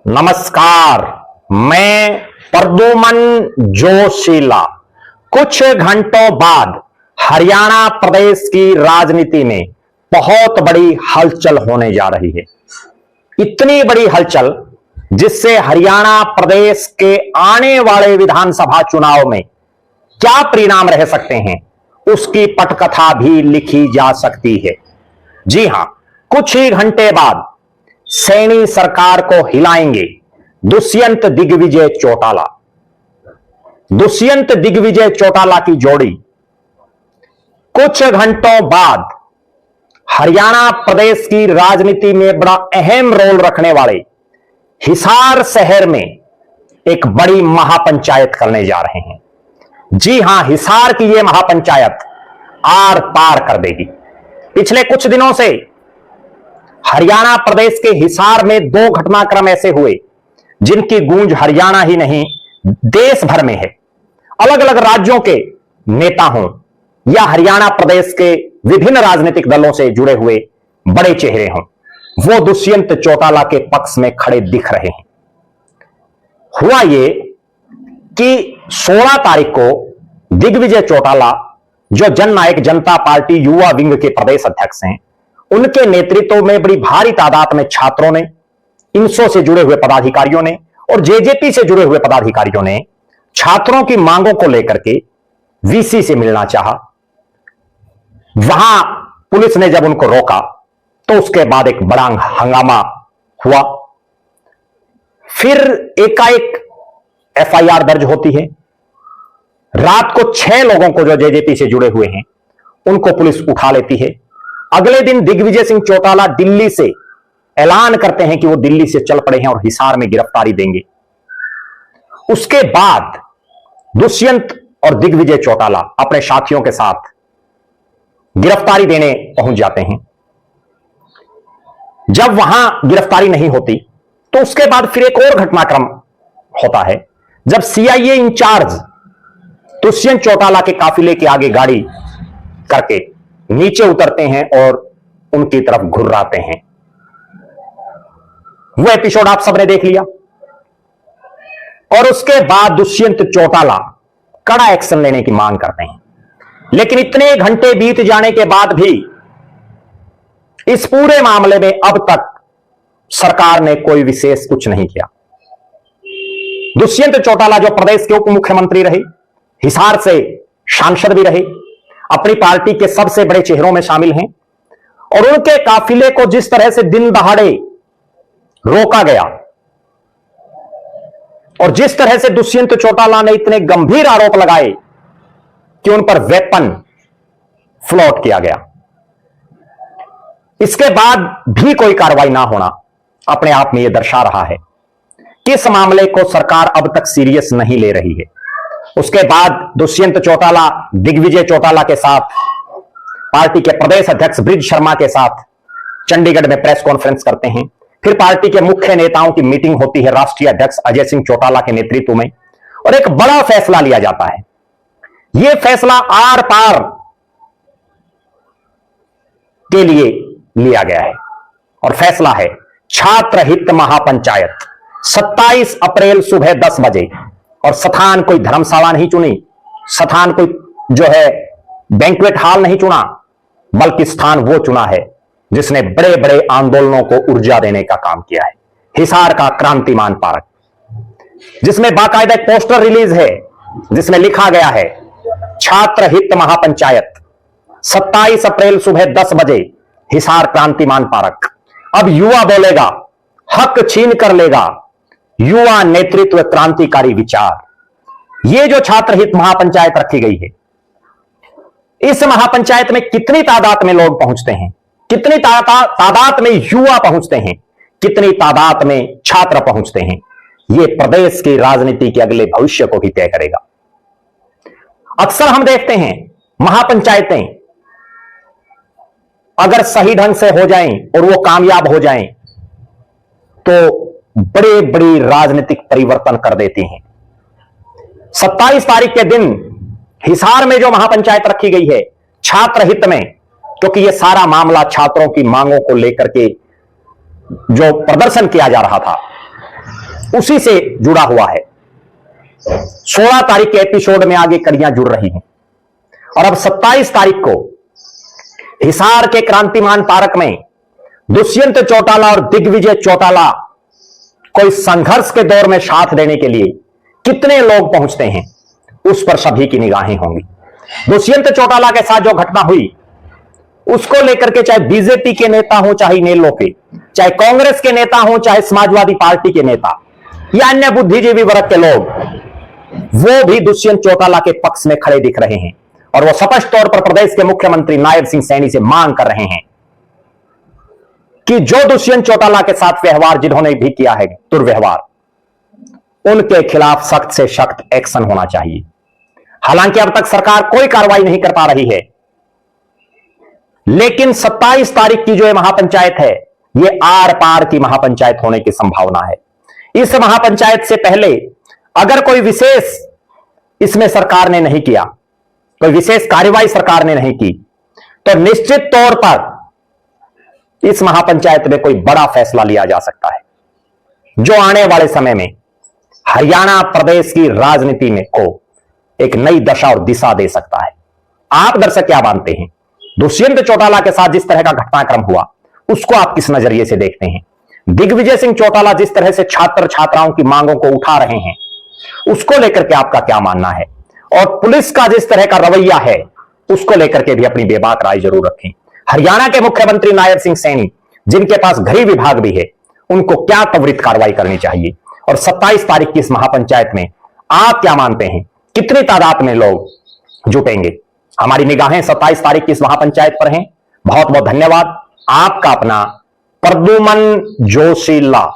नमस्कार, मैं प्रद्युमन जोशीला। कुछ घंटों बाद हरियाणा प्रदेश की राजनीति में बहुत बड़ी हलचल होने जा रही है। इतनी बड़ी हलचल जिससे हरियाणा प्रदेश के आने वाले विधानसभा चुनाव में क्या परिणाम रह सकते हैं, उसकी पटकथा भी लिखी जा सकती है। जी हां, कुछ ही घंटे बाद सैनी सरकार को हिलाएंगे दुष्यंत दिग्विजय चौटाला। दुष्यंत दिग्विजय चौटाला की जोड़ी कुछ घंटों बाद हरियाणा प्रदेश की राजनीति में बड़ा अहम रोल रखने वाले हिसार शहर में एक बड़ी महापंचायत करने जा रहे हैं। जी हां, हिसार की यह महापंचायत आर पार कर देगी। पिछले कुछ दिनों से हरियाणा प्रदेश के हिसार में दो घटनाक्रम ऐसे हुए जिनकी गूंज हरियाणा ही नहीं देश भर में है। अलग अलग राज्यों के नेता हों या हरियाणा प्रदेश के विभिन्न राजनीतिक दलों से जुड़े हुए बड़े चेहरे हों, वो दुष्यंत चौटाला के पक्ष में खड़े दिख रहे हैं। हुआ ये कि 16 तारीख को दिग्विजय चौटाला, जो जननायक जनता पार्टी युवा विंग के प्रदेश अध्यक्ष हैं, उनके नेतृत्व में बड़ी भारी तादाद में छात्रों ने, इनसो से जुड़े हुए पदाधिकारियों ने और जेजेपी से जुड़े हुए पदाधिकारियों ने छात्रों की मांगों को लेकर के वीसी से मिलना चाहा। वहां पुलिस ने जब उनको रोका तो उसके बाद एक बड़ा हंगामा हुआ। फिर एकाएक एफआईआर दर्ज होती है। रात को 6 लोगों को जो जेजेपी से जुड़े हुए हैं उनको पुलिस उठा लेती है। अगले दिन दिग्विजय सिंह चौटाला दिल्ली से ऐलान करते हैं कि वो दिल्ली से चल पड़े हैं और हिसार में गिरफ्तारी देंगे। उसके बाद दुष्यंत और दिग्विजय चौटाला अपने साथियों के साथ गिरफ्तारी देने पहुंच जाते हैं। जब वहां गिरफ्तारी नहीं होती तो उसके बाद फिर एक और घटनाक्रम होता है, जब सीआईए इंचार्ज दुष्यंत चौटाला के काफिले के आगे गाड़ी करके नीचे उतरते हैं और उनकी तरफ घुर्राते हैं। वो एपिसोड आप सबने देख लिया। और उसके बाद दुष्यंत चौटाला कड़ा एक्शन लेने की मांग करते हैं। लेकिन इतने घंटे बीत जाने के बाद भी इस पूरे मामले में अब तक सरकार ने कोई विशेष कुछ नहीं किया। दुष्यंत चौटाला जो प्रदेश के उप मुख्यमंत्री रहे, हिसार से सांसद भी रहे, अपनी पार्टी के सबसे बड़े चेहरों में शामिल हैं, और उनके काफिले को जिस तरह से दिन दहाड़े रोका गया और जिस तरह से दुष्यंत चौटाला ने इतने गंभीर आरोप लगाए कि उन पर वेपन फ्लॉट किया गया, इसके बाद भी कोई कार्रवाई ना होना अपने आप में यह दर्शा रहा है कि इस मामले को सरकार अब तक सीरियस नहीं ले रही है। उसके बाद दुष्यंत चौटाला दिग्विजय चौटाला के साथ पार्टी के प्रदेश अध्यक्ष ब्रिज शर्मा के साथ चंडीगढ़ में प्रेस कॉन्फ्रेंस करते हैं। फिर पार्टी के मुख्य नेताओं की मीटिंग होती है राष्ट्रीय अध्यक्ष अजय सिंह चौटाला के नेतृत्व में, और एक बड़ा फैसला लिया जाता है। यह फैसला आर पार के लिए लिया गया है और फैसला है छात्र हित महापंचायत। 27 अप्रैल सुबह 10 बजे, और स्थान कोई धर्मशाला नहीं चुनी, स्थान कोई जो है बैंक्वेट हॉल नहीं चुना, बल्कि स्थान वो चुना है जिसने बड़े बड़े आंदोलनों को ऊर्जा देने का काम किया है। हिसार का क्रांतिमान पार्क, जिसमें बाकायदा एक पोस्टर रिलीज है जिसमें लिखा गया है छात्र हित महापंचायत, 27 अप्रैल सुबह 10 बजे, हिसार क्रांतिमान पार्क। अब युवा बोलेगा, हक छीन कर लेगा, युवा नेतृत्व क्रांतिकारी विचार। यह जो छात्र हित महापंचायत रखी गई है, इस महापंचायत में कितनी तादाद में लोग पहुंचते हैं, कितनी तादाद में युवा पहुंचते हैं, कितनी तादाद में छात्र पहुंचते हैं, यह प्रदेश की राजनीति के अगले भविष्य को भी तय करेगा। अक्सर हम देखते हैं महापंचायतें अगर सही ढंग से हो जाएं और वो कामयाब हो जाएं तो बड़े बड़ी राजनीतिक परिवर्तन कर देती हैं। 27 तारीख के दिन हिसार में जो महापंचायत रखी गई है छात्र हित में, क्योंकि यह सारा मामला छात्रों की मांगों को लेकर के जो प्रदर्शन किया जा रहा था, उसी से जुड़ा हुआ है। 16 तारीख के एपिसोड में आगे कड़ियां जुड़ रही हैं और अब 27 तारीख को हिसार के क्रांतिमान पार्क में दुष्यंत चौटाला और दिग्विजय चौटाला को इस संघर्ष के दौर में साथ देने के लिए कितने लोग पहुंचते हैं, उस पर सभी की निगाहें होंगी। दुष्यंत चौटाला के साथ जो घटना हुई उसको लेकर के चाहे बीजेपी के नेता हो, चाहे इनेलो के, चाहे कांग्रेस के नेता हो, चाहे समाजवादी पार्टी के नेता या अन्य बुद्धिजीवी वर्ग के लोग, वो भी दुष्यंत चौटाला के पक्ष में खड़े दिख रहे हैं और वो स्पष्ट तौर पर प्रदेश के मुख्यमंत्री नायब सिंह सैनी से मांग कर रहे हैं कि जो दुष्यंत चौटाला के साथ व्यवहार जिन्होंने भी किया है दुर्व्यवहार, उनके खिलाफ सख्त से सख्त एक्शन होना चाहिए। हालांकि अब तक सरकार कोई कार्रवाई नहीं कर पा रही है, लेकिन 27 तारीख की जो ये महापंचायत है, ये आर पार की महापंचायत होने की संभावना है। इस महापंचायत से पहले अगर कोई विशेष इसमें सरकार ने नहीं किया, कोई विशेष कार्रवाई सरकार ने नहीं की, तो निश्चित तौर पर इस महापंचायत में कोई बड़ा फैसला लिया जा सकता है जो आने वाले समय में हरियाणा प्रदेश की राजनीति में को एक नई दशा और दिशा दे सकता है। आप दर्शक क्या मानते हैं? दुष्यंत चौटाला के साथ जिस तरह का घटनाक्रम हुआ उसको आप किस नजरिए से देखते हैं? दिग्विजय सिंह चौटाला जिस तरह से छात्र छात्राओं की मांगों को उठा रहे हैं उसको लेकर के आपका क्या मानना है? और पुलिस का जिस तरह का रवैया है उसको लेकर के भी अपनी बेबाक राय जरूर रखें। हरियाणा के मुख्यमंत्री नायब सिंह सैनी, जिनके पास गृह विभाग भी है, उनको क्या त्वरित कार्रवाई करनी चाहिए? और 27 तारीख की इस महापंचायत में आप क्या मानते हैं, कितनी तादाद में लोग जुटेंगे? हमारी निगाहें 27 तारीख की इस महापंचायत पर हैं। बहुत बहुत धन्यवाद। आपका अपना प्रद्युमन जोशीला।